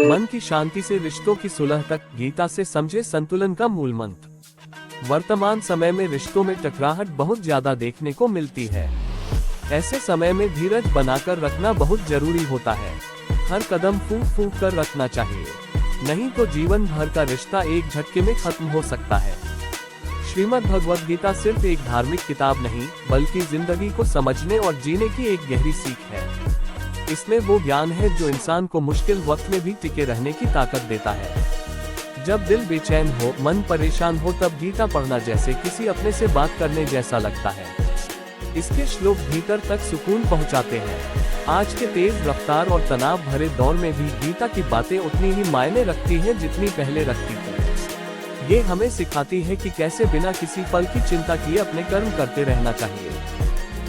मन की शांति से रिश्तों की सुलह तक, गीता से समझे संतुलन का मूल मंत्र। वर्तमान समय में रिश्तों में टकराहट बहुत ज्यादा देखने को मिलती है। ऐसे समय में धीरज बनाकर रखना बहुत जरूरी होता है। हर कदम फूंक फूंक कर रखना चाहिए, नहीं तो जीवन भर का रिश्ता एक झटके में खत्म हो सकता है। श्रीमद् भगवद गीता सिर्फ एक धार्मिक किताब नहीं, बल्कि जिंदगी को समझने और जीने की एक गहरी सीख है। इसमें वो ज्ञान है जो इंसान को मुश्किल वक्त में भी टिके रहने की ताकत देता है। जब दिल बेचैन हो, मन परेशान हो, तब गीता पढ़ना जैसे किसी अपने से बात करने जैसा लगता है। इसके श्लोक भीतर तक सुकून पहुंचाते हैं। आज के तेज रफ्तार और तनाव भरे दौर में भी गीता की बातें उतनी ही मायने रखती हैं जितनी पहले रखती थी। ये हमें सिखाती है कि कैसे बिना किसी पल की चिंता किए अपने कर्म करते रहना चाहिए।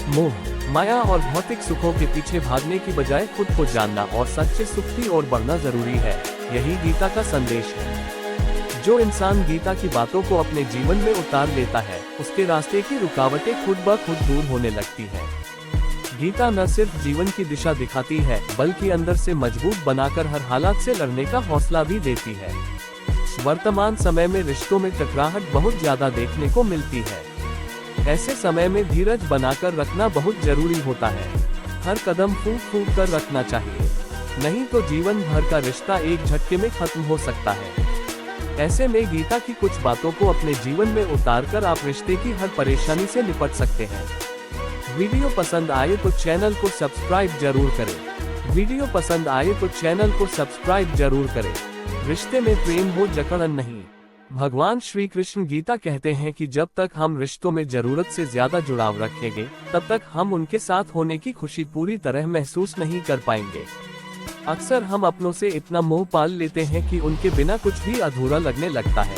मोह, माया और भौतिक सुखों के पीछे भागने की बजाय खुद को जानना और सच्चे सुख की ओर बढ़ना जरूरी है। यही गीता का संदेश है। जो इंसान गीता की बातों को अपने जीवन में उतार लेता है, उसके रास्ते की रुकावटें खुद ब खुद दूर होने लगती है। गीता न सिर्फ जीवन की दिशा दिखाती है, बल्कि अंदर से मजबूत बनाकर हर हालात से लड़ने का हौसला भी देती है। वर्तमान समय में रिश्तों में टकराहट बहुत ज्यादा देखने को मिलती है। ऐसे समय में धीरज बनाकर रखना बहुत जरूरी होता है। हर कदम फूंक फूंक कर रखना चाहिए, नहीं तो जीवन भर का रिश्ता एक झटके में खत्म हो सकता है। ऐसे में गीता की कुछ बातों को अपने जीवन में उतारकर आप रिश्ते की हर परेशानी से निपट सकते हैं। वीडियो पसंद आए तो चैनल को सब्सक्राइब जरूर करें। वीडियो पसंद आए तो चैनल को सब्सक्राइब जरूर करें। रिश्ते में प्रेम हो, जकड़न नहीं। भगवान श्री कृष्ण गीता कहते हैं कि जब तक हम रिश्तों में जरूरत से ज्यादा जुड़ाव रखेंगे, तब तक हम उनके साथ होने की खुशी पूरी तरह महसूस नहीं कर पाएंगे। अक्सर हम अपनों से इतना मोह पाल लेते हैं कि उनके बिना कुछ भी अधूरा लगने लगता है।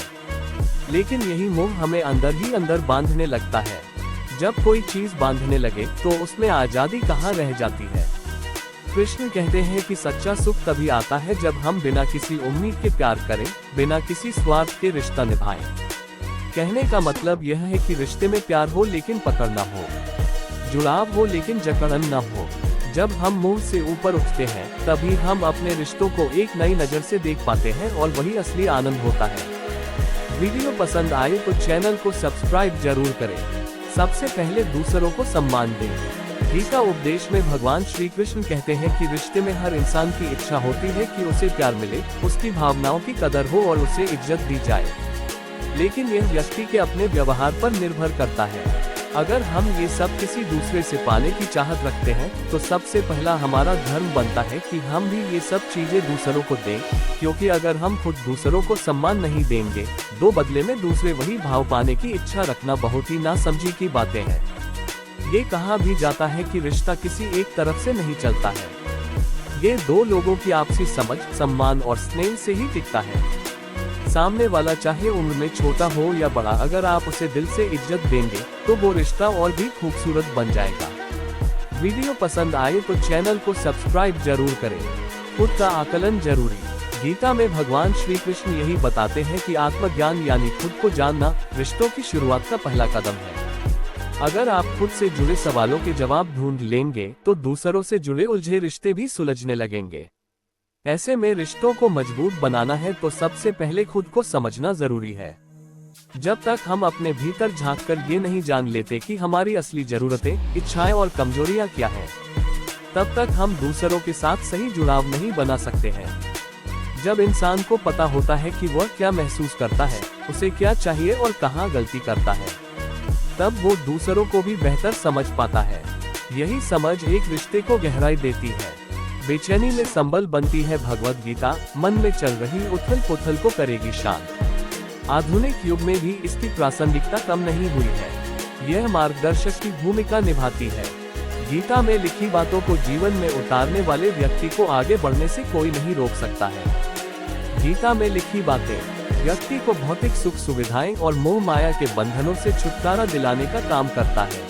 लेकिन यही मोह हमें अंदर ही अंदर बांधने लगता है। जब कोई चीज बांधने लगे तो उसमें आजादी कहाँ रह जाती है। कृष्ण कहते हैं कि सच्चा सुख तभी आता है जब हम बिना किसी उम्मीद के प्यार करें, बिना किसी स्वार्थ के रिश्ता निभाएं। कहने का मतलब यह है कि रिश्ते में प्यार हो लेकिन पकड़ न हो, जुड़ाव हो लेकिन जकड़न न हो। जब हम मुंह से ऊपर उठते हैं, तभी हम अपने रिश्तों को एक नई नजर से देख पाते हैं और वही असली आनंद होता है। वीडियो पसंद आए तो चैनल को सब्सक्राइब जरूर करें। सबसे पहले दूसरों को सम्मान दें। गीता उपदेश में भगवान श्री कृष्ण कहते हैं कि रिश्ते में हर इंसान की इच्छा होती है कि उसे प्यार मिले, उसकी भावनाओं की कदर हो और उसे इज्जत दी जाए। लेकिन यह व्यक्ति के अपने व्यवहार पर निर्भर करता है। अगर हम ये सब किसी दूसरे से पाने की चाहत रखते हैं, तो सबसे पहला हमारा धर्म बनता है कि हम भी ये सब चीजें दूसरों को दें, क्योंकि अगर हम खुद दूसरों को सम्मान नहीं देंगे, तो बदले में दूसरे वही भाव पाने की इच्छा रखना बहुत ही नासमझी की बातें हैं। ये कहा भी जाता है कि रिश्ता किसी एक तरफ से नहीं चलता है, ये दो लोगों की आपसी समझ, सम्मान और स्नेह से ही टिकता है। सामने वाला चाहे उम्र में छोटा हो या बड़ा, अगर आप उसे दिल से इज्जत देंगे तो वो रिश्ता और भी खूबसूरत बन जाएगा। वीडियो पसंद आए तो चैनल को सब्सक्राइब जरूर करें। खुद का आकलन जरूरी। गीता में भगवान श्री कृष्ण यही बताते हैं कि आत्मज्ञान यानी खुद को जानना रिश्तों की शुरुआत का पहला कदम है। अगर आप खुद से जुड़े सवालों के जवाब ढूंढ लेंगे, तो दूसरों से जुड़े उलझे रिश्ते भी सुलझने लगेंगे। ऐसे में रिश्तों को मजबूत बनाना है तो सबसे पहले खुद को समझना जरूरी है। जब तक हम अपने भीतर झांककर ये नहीं जान लेते कि हमारी असली जरूरतें, इच्छाएं और कमजोरियां क्या हैं, तब तक हम दूसरों के साथ सही जुड़ाव नहीं बना सकते हैं। जब इंसान को पता होता है कि वह क्या महसूस करता है, उसे क्या चाहिए और कहाँ गलती करता है, तब वो दूसरों को भी बेहतर समझ पाता है। यही समझ एक रिश्ते को गहराई देती है। बेचैनी में संबल बनती है भगवद गीता, मन में चल रही उथल पुथल को करेगी शांत। आधुनिक युग में भी इसकी प्रासंगिकता कम नहीं हुई है। यह मार्गदर्शक की भूमिका निभाती है। गीता में लिखी बातों को जीवन में उतारने वाले व्यक्ति को आगे बढ़ने से कोई नहीं रोक सकता है। गीता में लिखी बातें व्यक्ति को भौतिक सुख सुविधाएं और मोह माया के बंधनों से छुटकारा दिलाने का काम करता है।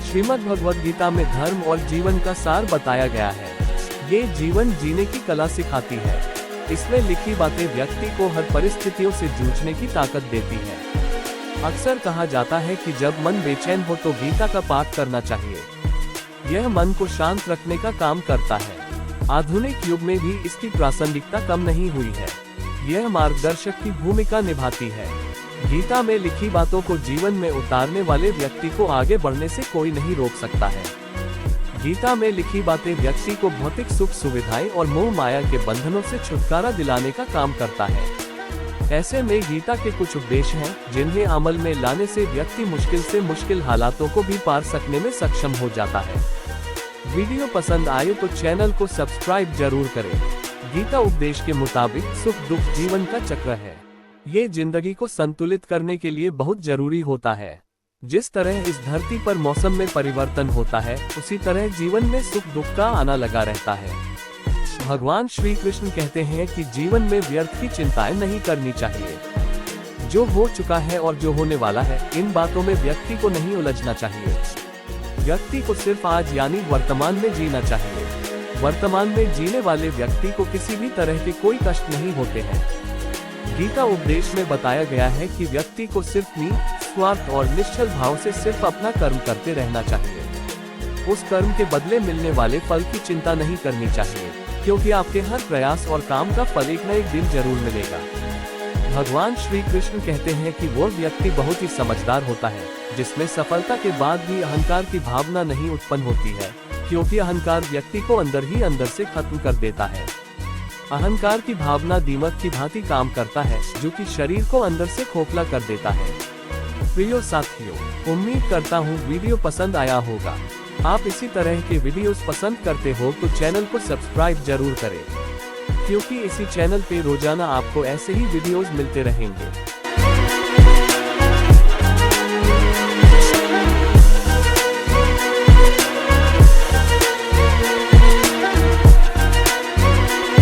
श्रीमद् भगवद गीता में धर्म और जीवन का सार बताया गया है। ये जीवन जीने की कला सिखाती है। इसमें लिखी बातें व्यक्ति को हर परिस्थितियों से जूझने की ताकत देती है। अक्सर कहा जाता है कि जब मन बेचैन हो तो गीता का पाठ करना चाहिए। यह मन को शांत रखने का काम करता है। आधुनिक युग में भी इसकी प्रासंगिकता कम नहीं हुई है। यह मार्गदर्शक की भूमिका निभाती है। गीता में लिखी बातों को जीवन में उतारने वाले व्यक्ति को आगे बढ़ने से कोई नहीं रोक सकता है। गीता में लिखी बातें व्यक्ति को भौतिक सुख सुविधाएं और मोह माया के बंधनों से छुटकारा दिलाने का काम करता है। ऐसे में गीता के कुछ उपदेश हैं, जिन्हें अमल में लाने से व्यक्ति मुश्किल से मुश्किल हालातों को भी पार सकने में सक्षम हो जाता है। वीडियो पसंद आए तो चैनल को सब्सक्राइब जरूर करें। गीता उपदेश के मुताबिक सुख दुख जीवन का चक्र है। ये जिंदगी को संतुलित करने के लिए बहुत जरूरी होता है। जिस तरह इस धरती पर मौसम में परिवर्तन होता है, उसी तरह जीवन में सुख दुख का आना लगा रहता है। भगवान श्री कृष्ण कहते हैं कि जीवन में व्यर्थ की चिंताएं नहीं करनी चाहिए। जो हो चुका है और जो होने वाला है, इन बातों में व्यक्ति को नहीं उलझना चाहिए। व्यक्ति को सिर्फ आज यानी वर्तमान में जीना चाहिए। वर्तमान में जीने वाले व्यक्ति को किसी भी तरह के कोई कष्ट नहीं होते हैं। गीता उपदेश में बताया गया है कि व्यक्ति को सिर्फ निस्वार्थ और निश्चल भाव से सिर्फ अपना कर्म करते रहना चाहिए। उस कर्म के बदले मिलने वाले फल की चिंता नहीं करनी चाहिए, क्योंकि आपके हर प्रयास और काम का फल एक न एक दिन जरूर मिलेगा। भगवान श्री कृष्ण कहते हैं कि वो व्यक्ति बहुत ही समझदार होता है, जिसमें सफलता के बाद भी अहंकार की भावना नहीं उत्पन्न होती है, क्योंकि अहंकार व्यक्ति को अंदर ही अंदर से खत्म कर देता है। अहंकार की भावना दीमक की भांति काम करता है, जो कि शरीर को अंदर से खोखला कर देता है। प्रिय साथियों, उम्मीद करता हूँ वीडियो पसंद आया होगा। आप इसी तरह के वीडियोस पसंद करते हो तो चैनल को सब्सक्राइब जरूर करें, क्योंकि इसी चैनल पे रोजाना आपको ऐसे ही वीडियोस मिलते रहेंगे।